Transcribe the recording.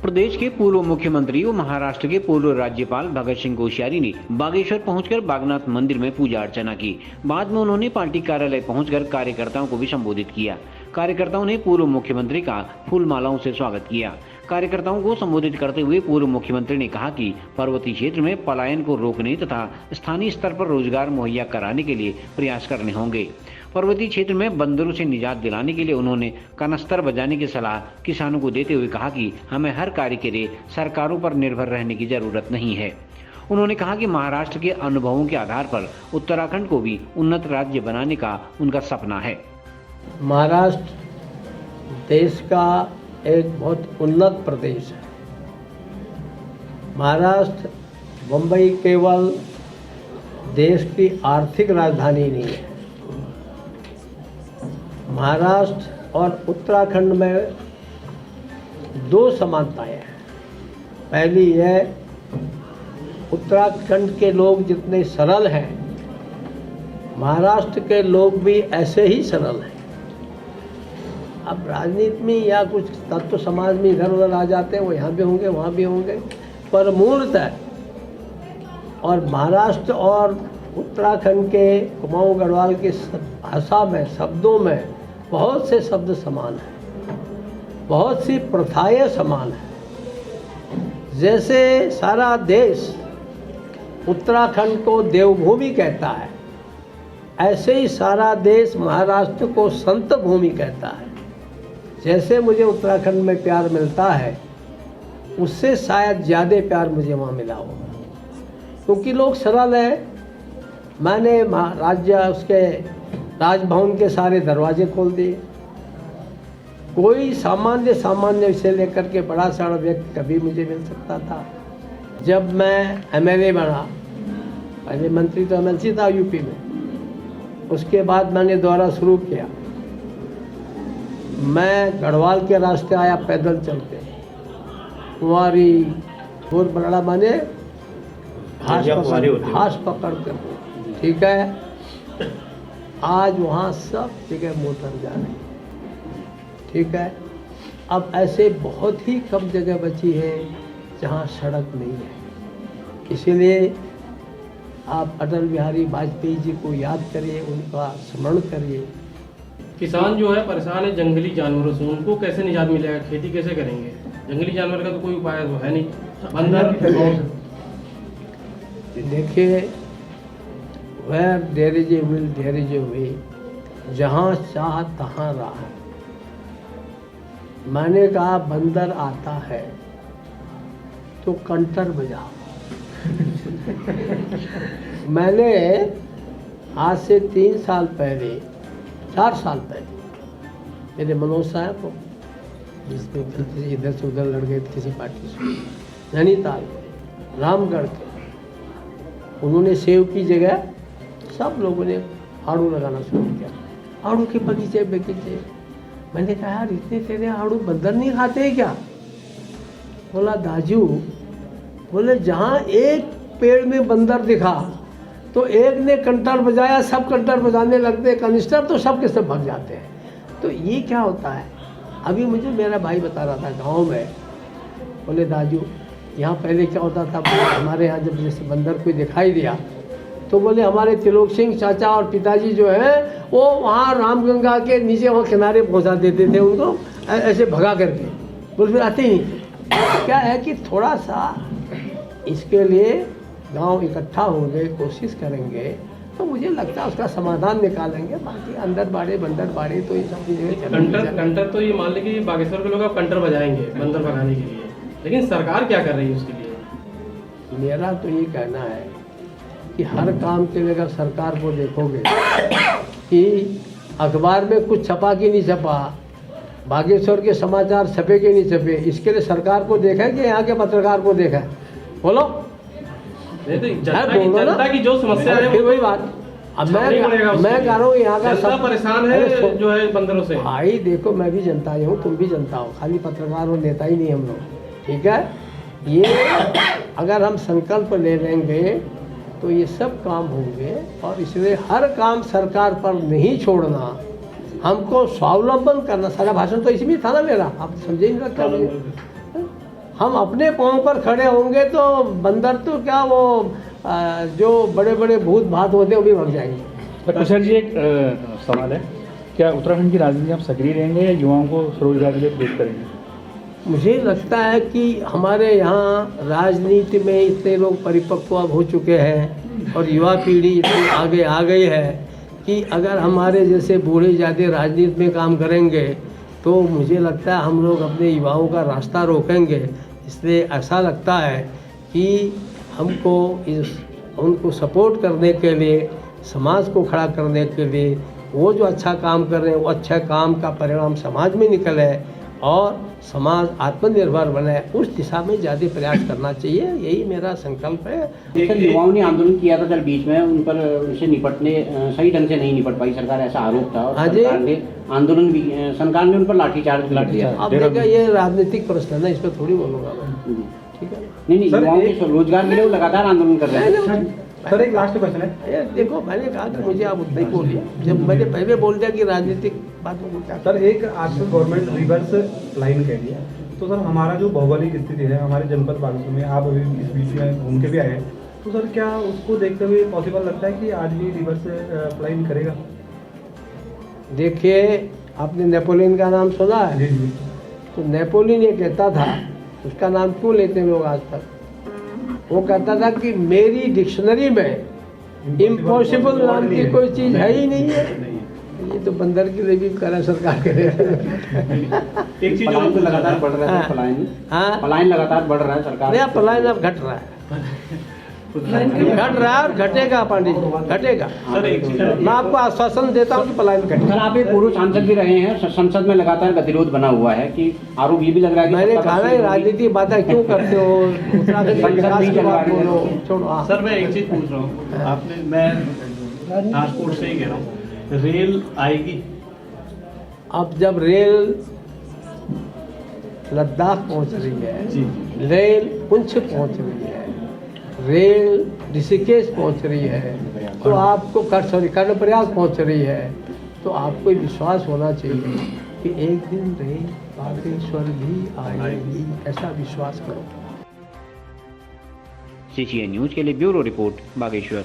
प्रदेश के पूर्व मुख्यमंत्री व महाराष्ट्र के पूर्व राज्यपाल भगत सिंह कोश्यारी ने बागेश्वर पहुंचकर बागनाथ मंदिर में पूजा अर्चना की। बाद में उन्होंने पार्टी कार्यालय पहुंचकर कार्यकर्ताओं को भी संबोधित किया। कार्यकर्ताओं ने पूर्व मुख्यमंत्री का फूल मालाओं से स्वागत किया। कार्यकर्ताओं को संबोधित करते हुए पूर्व मुख्यमंत्री ने कहा कि पर्वतीय क्षेत्र में पलायन को रोकने तथा स्थानीय स्तर पर रोजगार मुहैया कराने के लिए प्रयास करने होंगे। पर्वतीय क्षेत्र में बंदरों से निजात दिलाने के लिए उन्होंने कनस्तर बजाने की सलाह किसानों को देते हुए कहा कि हमें हर कार्य के लिए सरकारों पर निर्भर रहने की जरूरत नहीं है। उन्होंने कहा कि महाराष्ट्र के अनुभवों के आधार पर उत्तराखंड को भी उन्नत राज्य बनाने का उनका सपना है। महाराष्ट्र देश का एक बहुत उन्नत प्रदेश है। महाराष्ट्र मुंबई केवल देश की आर्थिक राजधानी नहीं है। महाराष्ट्र और उत्तराखंड में दो समानताएं हैं। पहली है, उत्तराखंड के लोग जितने सरल हैं, महाराष्ट्र के लोग भी ऐसे ही सरल हैं। अब राजनीति में या कुछ तत्व समाज में इधर उधर आ जाते हैं, वो यहाँ भी होंगे वहाँ भी होंगे, पर मूलतः और महाराष्ट्र और उत्तराखंड के कुमाऊं गढ़वाल के भाषा में, शब्दों में बहुत से शब्द समान हैं, बहुत सी प्रथाएं समान हैं। जैसे सारा देश उत्तराखंड को देवभूमि कहता है, ऐसे ही सारा देश महाराष्ट्र को संत भूमि कहता है। जैसे मुझे उत्तराखंड में प्यार मिलता है, उससे शायद ज़्यादा प्यार मुझे वहाँ मिला होगा, क्योंकि लोग सरल हैं। मैंने उसके राजभवन के सारे दरवाजे खोल दिए। कोई सामान्य से लेकर के बड़ा सारा व्यक्ति कभी मुझे मिल सकता था। जब मैं एमएलए बना, पहले मंत्री तो एमएलसी था यूपी में, उसके बाद मैंने दौरा शुरू किया। मैं गढ़वाल के रास्ते आया पैदल चलते, कुंवारी और बड़ा माने घास पकड़ के, ठीक है। आज वहाँ सब जगह मोटर जा रही है, ठीक है। अब ऐसे बहुत ही कम जगह बची है जहाँ सड़क नहीं है। इसीलिए आप अटल बिहारी वाजपेयी जी को याद करिए, उनका स्मरण करिए। किसान जो है परेशान है जंगली जानवरों से, उनको कैसे निजात मिलेगा? खेती कैसे करेंगे? जंगली जानवर का तो कोई उपाय तो है नहीं। बंदर देखिए, Where there is a will, there is a way. जहाँ चाह तहाँ राह। मैंने कहा बंदर आता है तो कंटर बजाओ। मैंने आज से 3 साल पहले, 4 साल पहले, मेरे मनोज साहब को, जिसमें इधर से उधर लड़ गए किसी पार्टी से, नैनीताल के, रामगढ़ के, उन्होंने सेव की जगह सब लोगों ने आड़ू लगाना शुरू किया। आड़ू के बगीचे। मैंने कहा यार, इतने तेरे आड़ू बंदर नहीं खाते हैं क्या? बोला दाजू, बोले जहाँ एक पेड़ में बंदर दिखा तो एक ने कंटर बजाया, सब कंटर बजाने लगते, कनिस्टर तो सब के सब भाग जाते हैं। तो ये क्या होता है? अभी मुझे मेरा भाई बता रहा था गाँव में, बोले दाजू यहाँ पहले क्या होता था, हमारे यहाँ जब जैसे बंदर कोई दिखाई दिया तो बोले हमारे त्रिलोक सिंह चाचा और पिताजी जो है वो वहाँ रामगंगा के नीचे वहाँ किनारे पहुँचा देते थे उनको, ऐसे भगा करके, बोले फिर आते ही नहीं। क्या है कि थोड़ा सा इसके लिए गांव इकट्ठा होंगे, कोशिश करेंगे, तो मुझे लगता है उसका समाधान निकालेंगे। बाकी अंदर बाड़े बंदर बाड़े तो ये सब चीज़ें कंटर तो ये मान लीजिए बागेश्वर के लोग अब कंटर बजाएंगे बंदर भगाने के लिए, लेकिन सरकार क्या कर रही है उसके लिए? मेरा तो ये कहना है कि हर काम के लिए अगर सरकार को देखोगे कि अखबार में कुछ छपा कि नहीं छपा, बागेश्वर के समाचार छपे कि नहीं छपे, इसके लिए सरकार को देखा है कि यहाँ के पत्रकार को देखा है? बोलो। जनता की जो समस्या है, फिर वही बात। अब मैं कह रहा हूँ यहाँ का सब परेशान है जो है बंदरों से। भाई देखो, मैं भी जनता ही हूँ, तुम भी जनता हो, खाली पत्रकार और नेता ही नहीं हम लोग, ठीक है। ये अगर हम संकल्प ले लेंगे तो ये सब काम होंगे, और इसलिए हर काम सरकार पर नहीं छोड़ना, हमको स्वावलंबन करना। सारा भाषण तो इसमें था ना मेरा, आप समझे नहीं लगता मुझे? हम अपने पाँव पर खड़े होंगे तो बंदर तो क्या वो जो बड़े बड़े भूत भात होते हैं वो भी भाग जाएंगे। पर कुशल जी एक सवाल है, क्या उत्तराखंड की राजनीति में आप सक्रिय रहेंगे या युवाओं को स्वरोजगार के लिए प्रेरित करेंगे? मुझे लगता है कि हमारे यहाँ राजनीति में इतने लोग परिपक्व अब हो चुके हैं और युवा पीढ़ी इतनी आगे आ गई है कि अगर हमारे जैसे बूढ़े ज़्यादा राजनीति में काम करेंगे तो मुझे लगता है हम लोग अपने युवाओं का रास्ता रोकेंगे। इसलिए ऐसा लगता है कि हमको उनको सपोर्ट करने के लिए, समाज को खड़ा करने के लिए, वो जो अच्छा काम कर रहे हैं वो अच्छा काम का परिणाम समाज में निकले और समाज आत्मनिर्भर बने, उस दिशा में ज़्यादा प्रयास करना चाहिए। यही मेरा संकल्प है। सर, युवाओं ने आंदोलन किया था, चल बीच में उन पर उनसे निपटने सही ढंग से नहीं निपट पाई सरकार, ऐसा आरोप था और सरकार ने आंदोलन भी, सरकार ने उन पर लाठीचार्ज कर दिया। अब देखा ये राजनीतिक प्रश्न है ना, इस पर थोड़ी बोलूँगा मैं, ठीक है। नहीं, युवाओं के रोजगार के लिए वो लगातार आंदोलन कर रहे हैं। सर एक लास्ट क्वेश्चन है, देखो मैंने कहा कि मुझे आप उतना ही बोलिए, जब मैंने पहले बोल दिया कि राजनीतिक बातों को क्या। सर एक आजकल गवर्नमेंट रिवर्स लाइन कह रही है, तो सर हमारा जो भौगोलिक स्थिति है हमारे जनपद बागेश्वर में, आप अभी इस बीच में घूम के भी आए हैं, तो सर क्या उसको देखते हुए पॉसिबल लगता है कि आज भी रिवर्स लाइन करेगा? देखिए, आपने नेपोलियन का नाम सुना है? जी जी। तो नेपोलियन ये कहता था, उसका नाम क्यों लेते हैं लोग आज तक? वो कहता था कि मेरी डिक्शनरी में इम्पॉसिबल नाम की कोई चीज़ है ही नहीं है। ये तो बंदर के लिए भी करा सरकार करे। एक चीज तो लगातार बढ़ रहा है पलायन। हाँ, पलायन लगातार बढ़ रहा है सरकार। नया पलायन अब घट रहा है, घट रहा है और घटेगा पंडित जी, घटेगा। मैं आपको आश्वासन देता हूँ कि पलायन घटेगा। सर, आप एक पूर्व सांसद भी रहे हैं, संसद में लगातार गतिरोध बना हुआ है कि आरोप ये भी लग रहा है कि मैंने कहा ना, राजनीति बातें क्यों करते हो? उत्तराखंड के विकास की बात बोलो, छोड़ो। हाँ। सर मैं एक चीज पूछ रहा हूँ, आपने, मैं ट्रांसपोर्ट से ही कह रहा हूँ, रेल आएगी? अब जब रेल लद्दाख पहुंच रही है, रेल पुंछ पहुंच रही है, रेल ऋषिकेश पहुंच रही है, तो आपको कर्णप्रयाग पहुंच रही है, तो आपको विश्वास होना चाहिए कि एक दिन रेल बागेश्वर भी आएगी, ऐसा विश्वास करो। CCN न्यूज के लिए ब्यूरो रिपोर्ट, बागेश्वर।